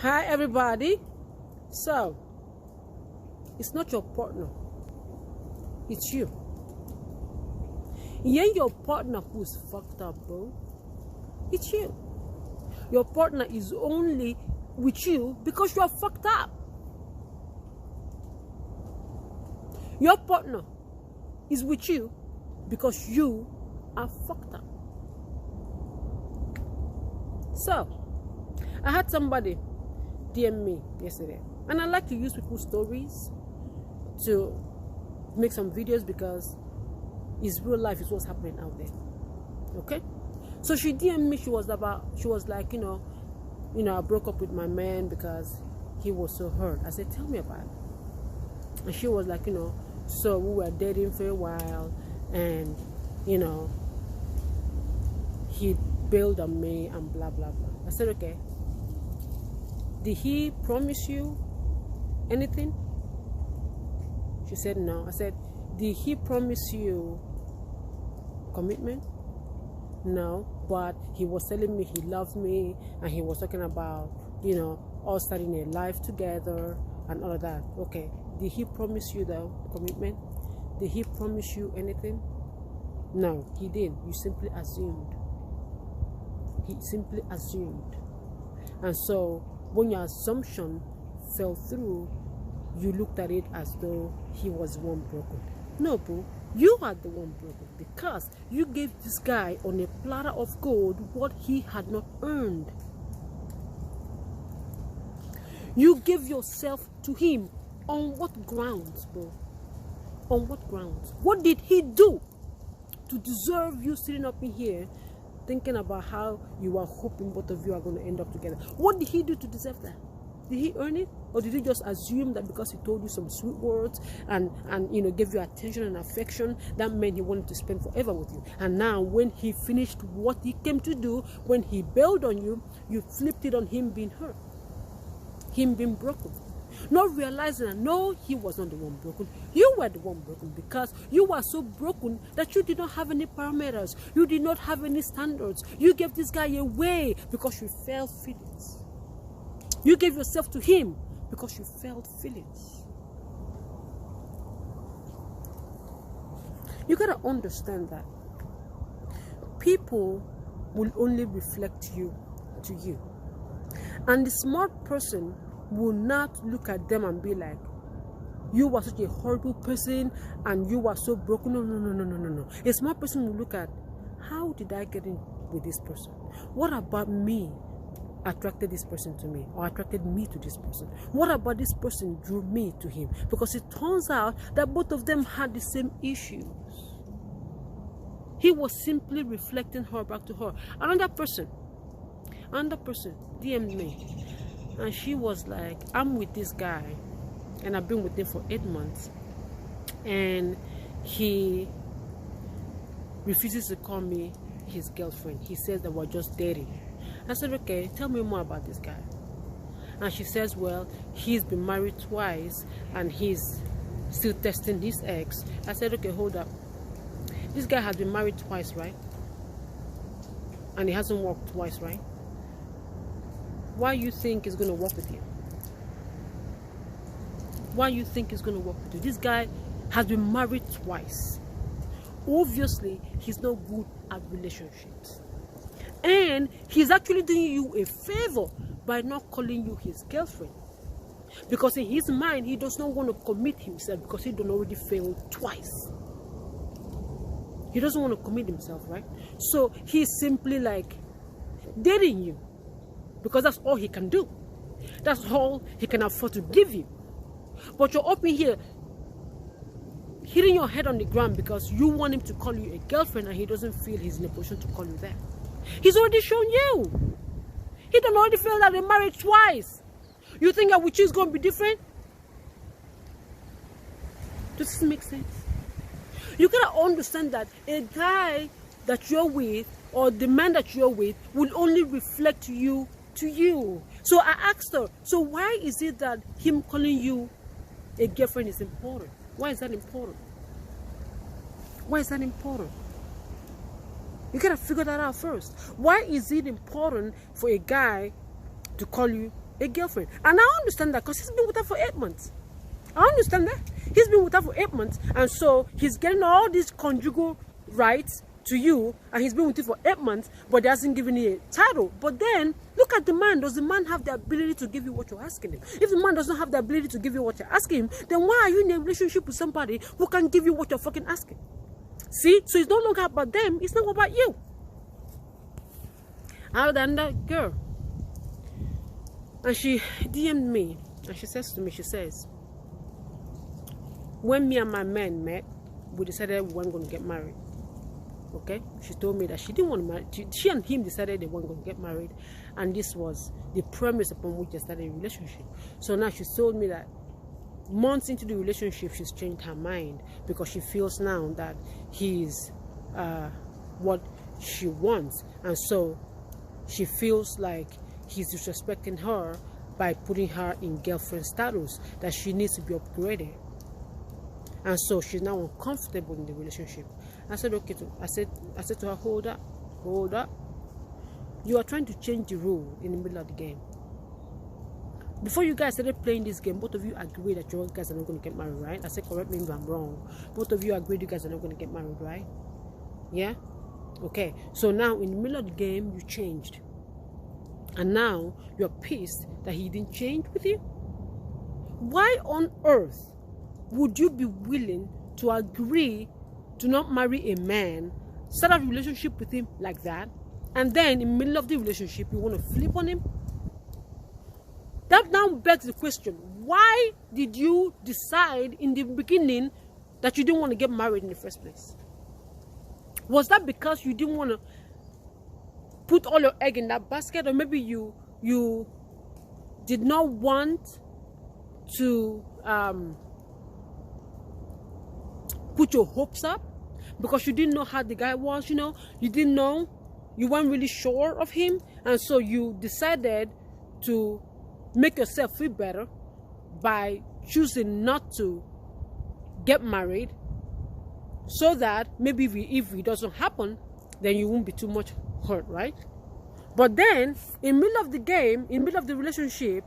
Hi everybody. So it's not your partner, it's you. Yeah, your partner who's fucked up, bro. It's you. Your partner is only with you because you are fucked up. Your partner is with you because you are fucked up. So I had somebody DM me yesterday, and I like to use people's stories to make some videos because it's real life, is what's happening out there. Okay, so she DM'd me. She was like, I broke up with my man because he was so hurt. I said, tell me about it. And she was like, so we were dating for a while, and he bailed on me and blah blah blah. I said, okay, did he promise you anything? She said no. I said, did he promise you commitment? No, but he was telling me he loved me, and he was talking about us starting a life together and all of that. Okay, did he promise you the commitment? Did he promise you anything? No, he didn't. You simply assumed. He simply assumed. And so when your assumption fell through, you looked at it as though he was the one broken. No, boo, you are the one broken because you gave this guy on a platter of gold what he had not earned. You gave yourself to him. On what grounds, bro? On what grounds? What did he do to deserve you sitting up in here thinking about how you are hoping both of you are going to end up together? What did he do to deserve that? Did he earn it? Or did he just assume that because he told you some sweet words and gave you attention and affection, that meant he wanted to spend forever with you? And now when he finished what he came to do, when he bailed on you, you flipped it on him being hurt, him being broken. Not realizing that no, he was not the one broken. You were the one broken because you were so broken that you did not have any parameters. You did not have any standards. You gave this guy away because you felt feelings. You gave yourself to him because you felt feelings. You gotta understand that people will only reflect you to you. And the smart person will not look at them and be like, you were such a horrible person and you were so broken. No. A smart person will look at, how did I get in with this person? What about me attracted this person to me, or attracted me to this person? What about this person drew me to him? Because it turns out that both of them had the same issues. He was simply reflecting her back to her. Another person DM'd me, and she was like, I'm with this guy and I've been with him for 8 months and he refuses to call me his girlfriend. He says that we're just dating. I said, okay, tell me more about this guy. And she says, well, he's been married twice and he's still testing his ex. I said, okay, hold up. This guy has been married twice, right? And he hasn't worked twice, right? Why you think he's going to work with you? Why you think he's going to work with you? This guy has been married twice. Obviously, he's not good at relationships. And he's actually doing you a favor by not calling you his girlfriend. Because in his mind, he does not want to commit himself because he done already failed twice. He doesn't want to commit himself, right? So he's simply like dating you because that's all he can do. That's all he can afford to give you. But you're up in here hitting your head on the ground because you want him to call you a girlfriend and he doesn't feel he's in a position to call you that. He's already shown you. He don't already feel that they married twice. You think that with you is going to be different? Does this make sense? You gotta understand that a guy that you're with or the man that you're with will only reflect you to you. So I asked her, so why is it that him calling you a girlfriend is important? Why is that important? Why is that important? You gotta figure that out first. Why is it important for a guy to call you a girlfriend. And I understand that because he's been with her for 8 months. I understand that. He's been with her for 8 months, and so he's getting all these conjugal rights to you, and he's been with you for 8 months, but he hasn't given you a title. But then, look at the man. Does the man have the ability to give you what you're asking him? If the man doesn't have the ability to give you what you're asking him, then why are you in a relationship with somebody who can give you what you're fucking asking? See? So it's no longer about them, it's not about you. Other than that girl. And she DM'd me, and she says to me, she says, when me and my man met, we decided we weren't going to get married. Okay? She told me that she didn't want to marry. She and him decided they weren't going to get married. And this was the premise upon which they started a relationship. So now she told me that months into the relationship, she's changed her mind because she feels now that he's what she wants. And so she feels like he's disrespecting her by putting her in girlfriend status, that she needs to be upgraded. And so she's now uncomfortable in the relationship. I said, okay, I said to her, hold up. You are trying to change the rule in the middle of the game. Before you guys started playing this game, both of you agreed that you guys are not going to get married, right? I said, correct me if I'm wrong. Both of you agreed you guys are not going to get married, right? Yeah? Okay. So now in the middle of the game, you changed. And now you're pissed that he didn't change with you? Why on earth would you be willing to agree to not marry a man, start a relationship with him like that, and then in the middle of the relationship you want to flip on him? That now begs the question, why did you decide in the beginning that you didn't want to get married in the first place? Was that because you didn't want to put all your egg in that basket, or maybe you did not want to put your hopes up because you didn't know how the guy was, you know, you didn't know, you weren't really sure of him, and so you decided to make yourself feel better by choosing not to get married, so that maybe if it doesn't happen, then you won't be too much hurt, right? But then in the middle of the game, in the middle of the relationship,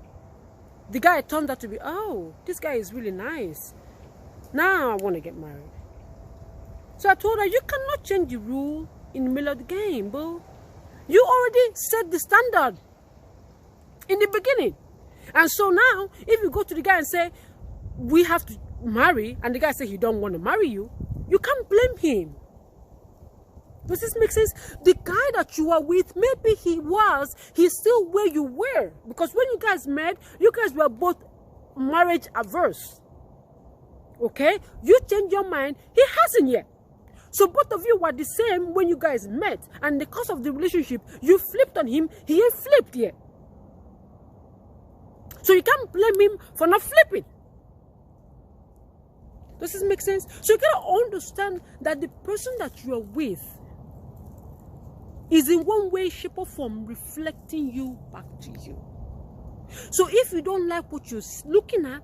the guy turned out to be, oh, this guy is really nice, now I want to get married. So I told her, you cannot change the rule in the middle of the game, boo. You already set the standard in the beginning. And so now, if you go to the guy and say, we have to marry, and the guy says he don't want to marry you, you can't blame him. Does this make sense? The guy that you are with, maybe he's still where you were. Because when you guys met, you guys were both marriage averse. Okay? You changed your mind, he hasn't yet. So both of you were the same when you guys met. And because of the relationship, you flipped on him, he ain't flipped yet. So you can't blame him for not flipping. Does this make sense? So you gotta understand that the person that you are with is in one way, shape, or form reflecting you back to you. So if you don't like what you're looking at,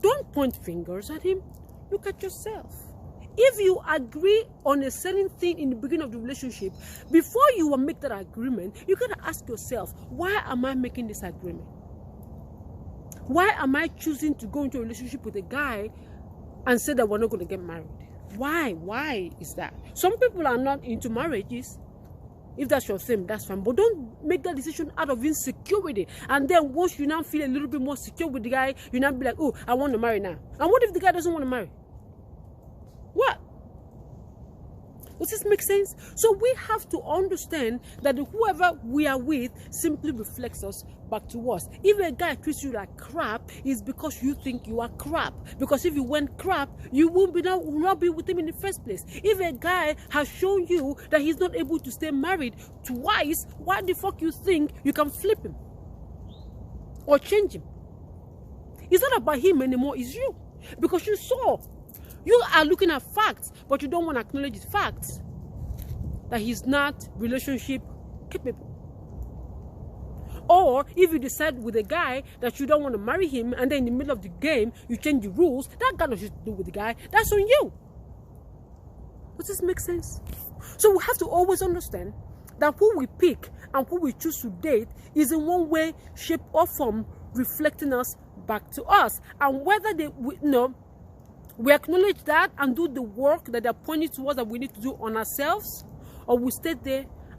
don't point fingers at him. Look at yourself. If you agree on a certain thing in the beginning of the relationship, before you will make that agreement, you gotta ask yourself, why am I making this agreement? Why am I choosing to go into a relationship with a guy and say that we're not going to get married? Why is that? Some people are not into marriages. If that's your thing, that's fine. But don't make that decision out of insecurity. And then once you now feel a little bit more secure with the guy, you now be like, oh, I want to marry now. And what if the guy doesn't want to marry? What? Does this make sense? So we have to understand that whoever we are with simply reflects us back to us. If a guy treats you like crap, it's because you think you are crap. Because if you went crap, you won't be not be with him in the first place. If a guy has shown you that he's not able to stay married twice, why the fuck you think you can flip him or change him? It's not about him anymore, it's you. Because you saw. You are looking at facts, but you don't want to acknowledge the facts that he's not relationship capable. Or if you decide with a guy that you don't want to marry him, and then in the middle of the game you change the rules, that got nothing to do with the guy. That's on you. Does this make sense? So we have to always understand that who we pick and who we choose to date is in one way, shape, or form reflecting us back to us. And whether we acknowledge that and do the work that they're pointing towards that we need to do on ourselves, or we stay there